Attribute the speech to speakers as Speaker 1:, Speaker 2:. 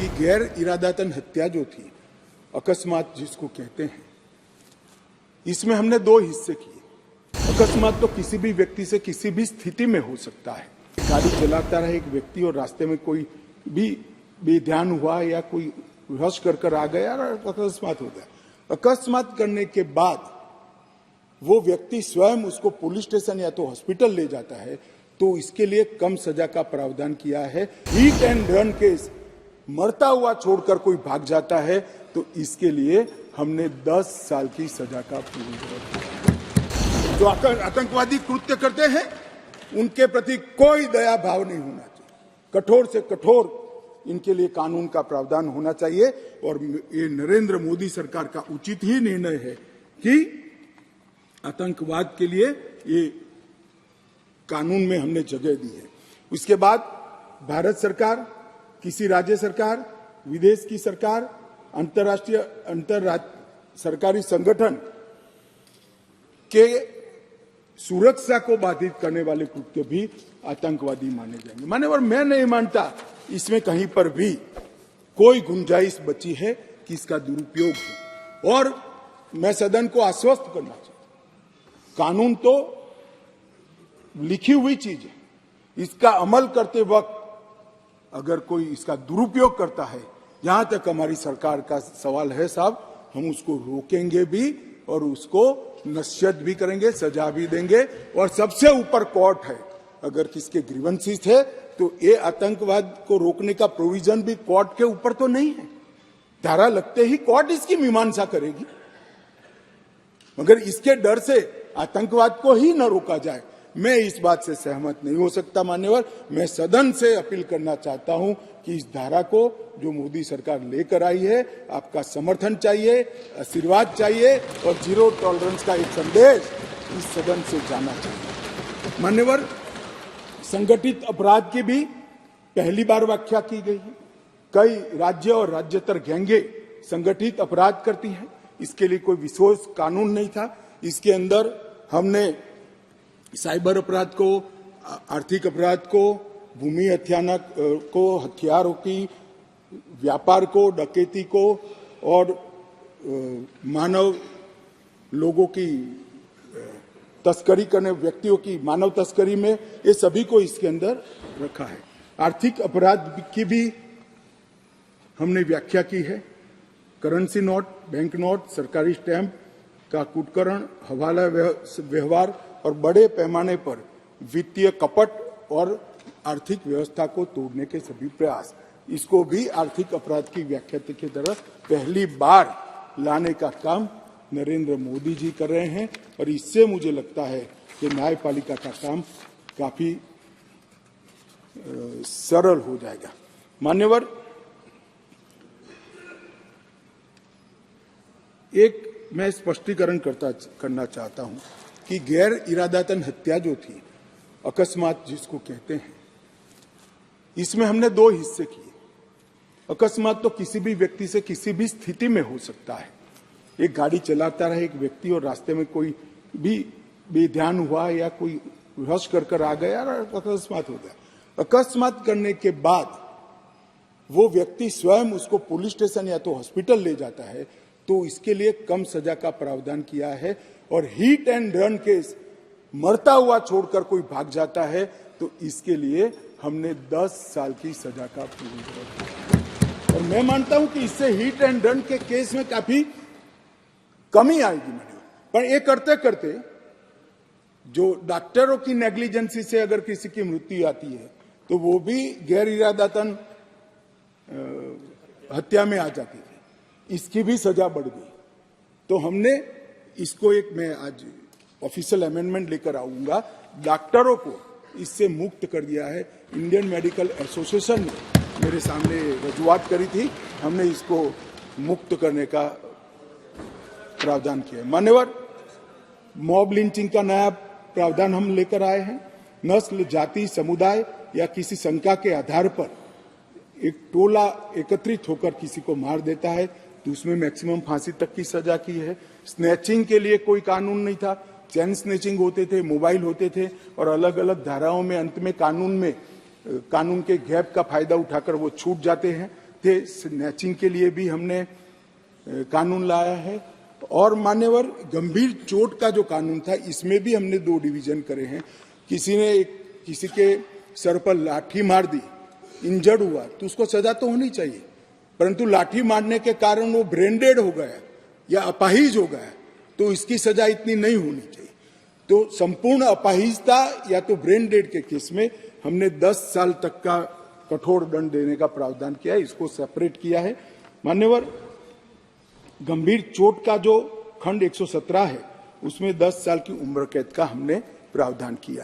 Speaker 1: कि गैर इरादतन हत्या जो थी, अकस्मात जिसको कहते हैं, इसमें हमने दो हिस्से किए। अकस्मात तो किसी भी व्यक्ति से किसी भी स्थिति में हो सकता है। गाड़ी चलाता रहे एक व्यक्ति और रास्ते में कोई भी बेध्यान हुआ या कोई रश कर आ गया और अकस्मात हो गया। अकस्मात करने के बाद वो व्यक्ति स्वयं उसको पुलिस स्टेशन या तो हॉस्पिटल ले जाता है, तो इसके लिए कम सजा का प्रावधान किया है। हिट एंड रन केस, मरता हुआ छोड़कर कोई भाग जाता है, तो इसके लिए हमने 10 साल की सजा का प्रावधान किया। जो आतंकवादी कृत्य करते हैं उनके प्रति कोई दया भाव नहीं होना चाहिए। कठोर से कठोर इनके लिए कानून का प्रावधान होना चाहिए। और ये नरेंद्र मोदी सरकार का उचित ही निर्णय है कि आतंकवाद के लिए ये कानून में हमने जगह दी है। उसके बाद भारत सरकार, किसी राज्य सरकार, विदेश की सरकार, अंतर्राष्ट्रीय सरकारी संगठन के सुरक्षा को बाधित करने वाले कृत्य भी आतंकवादी माने जाएंगे। मान्यवर, मैं नहीं मानता इसमें कहीं पर भी कोई गुंजाइश बची है कि इसका दुरुपयोग हो। और मैं सदन को आश्वस्त करना चाहता हूं, कानून तो लिखी हुई चीज है, इसका अमल करते वक्त अगर कोई इसका दुरुपयोग करता है, यहां तक हमारी सरकार का सवाल है साहब, हम उसको रोकेंगे भी और उसको नसीहत भी करेंगे, सजा भी देंगे। और सबसे ऊपर कोर्ट है। अगर किसके ग्रीवेंसेस है तो ये आतंकवाद को रोकने का प्रोविजन भी कोर्ट के ऊपर तो नहीं है। धारा लगते ही कोर्ट इसकी मीमांसा करेगी, मगर इसके डर से आतंकवाद को ही न रोका जाए, मैं इस बात से सहमत नहीं हो सकता। मान्यवर, मैं सदन से अपील करना चाहता हूं कि इस धारा को जो मोदी सरकार लेकर आई है, आपका समर्थन चाहिए, आशीर्वाद चाहिए और जीरो टॉलरेंस का एक संदेश इस सदन से जाना चाहिए। मान्यवर, संगठित अपराध की भी पहली बार व्याख्या की गई है। कई राज्य और राज्यतर गैंगे संगठित अपराध करती हैं, इसके लिए कोई विशेष कानून नहीं था। इसके अंदर हमने साइबर अपराध को, आर्थिक अपराध को, भूमि हत्याना को, हथियारों की व्यापार को, डकैती को और मानव लोगों की तस्करी करने व्यक्तियों की मानव तस्करी में, ये सभी को इसके अंदर रखा है। आर्थिक अपराध की भी हमने व्याख्या की है। करेंसी नोट, बैंक नोट, सरकारी स्टैंप का कुटकरण, हवाला व्यवहार और बड़े पैमाने पर वित्तीय कपट और आर्थिक व्यवस्था को तोड़ने के सभी प्रयास, इसको भी आर्थिक अपराध की व्याख्या की तरह पहली बार लाने का काम नरेंद्र मोदी जी कर रहे हैं। और इससे मुझे लगता है कि न्यायपालिका का काम काफी सरल हो जाएगा। मान्यवर, एक मैं स्पष्टीकरण करना चाहता हूं कि गैर इरादतन हत्या जो थी, अकस्मात जिसको कहते हैं, इसमें हमने दो हिस्से किए। अकस्मात तो किसी भी व्यक्ति से किसी भी स्थिति में हो सकता है। एक गाड़ी चलाता रहे एक व्यक्ति और रास्ते में कोई भी बेध्यान हुआ या कोई रश कर आ गया और अकस्मात हो गया। अकस्मात करने के बाद वो व्यक्ति स्वयं उसको पुलिस स्टेशन या तो हॉस्पिटल ले जाता है, तो इसके लिए कम सजा का प्रावधान किया है। और हिट एंड रन केस, मरता हुआ छोड़कर कोई भाग जाता है, तो इसके लिए हमने 10 साल की सजा का प्रावधान किया। और मैं मानता हूं कि इससे हिट एंड रन के केस में काफी कमी आएगी। पर ये करते करते जो डॉक्टरों की नेग्लिजेंसी से अगर किसी की मृत्यु आती है, तो वो भी गैर इरादतन हत्या में आ जाती थी, इसकी भी सजा बढ़ गई। तो हमने इसको एक, मैं आज ऑफिशियल अमेंडमेंट लेकर आऊंगा, डॉक्टरों को इससे मुक्त कर दिया है। इंडियन मेडिकल एसोसिएशन ने मेरे सामने रजूआत करी थी, हमने इसको मुक्त करने का प्रावधान किया। मान्यवर, मॉब लिंचिंग का नया प्रावधान हम लेकर आए हैं। नस्ल, जाति, समुदाय या किसी शंका के आधार पर एक टोला एकत्रित होकर किसी को मार देता है, तो उसमें मैक्सिमम फांसी तक की सजा की है। स्नैचिंग के लिए कोई कानून नहीं था, चैन स्नैचिंग होते थे, मोबाइल होते थे और अलग अलग धाराओं में अंत में कानून के गैप का फायदा उठाकर वो छूट जाते हैं। थे, स्नैचिंग के लिए भी हमने कानून लाया है। और मान्यवर, गंभीर चोट का जो कानून था, इसमें भी हमने 2 डिवीजन करे हैं। किसी के सर पर लाठी मार दी, इंजर्ड हुआ, तो उसको सजा तो होनी चाहिए, परंतु लाठी मारने के कारण वो ब्रेन डेड हो गया या अपाहिज हो गया, तो इसकी सजा इतनी नहीं होनी चाहिए। तो संपूर्ण अपाहिजता या तो ब्रेन डेड के केस में हमने 10 साल तक का कठोर दंड देने का प्रावधान किया है, इसको सेपरेट किया है। मान्यवर, गंभीर चोट का जो खंड 117 है, उसमें 10 साल की उम्र कैद का हमने प्रावधान किया है।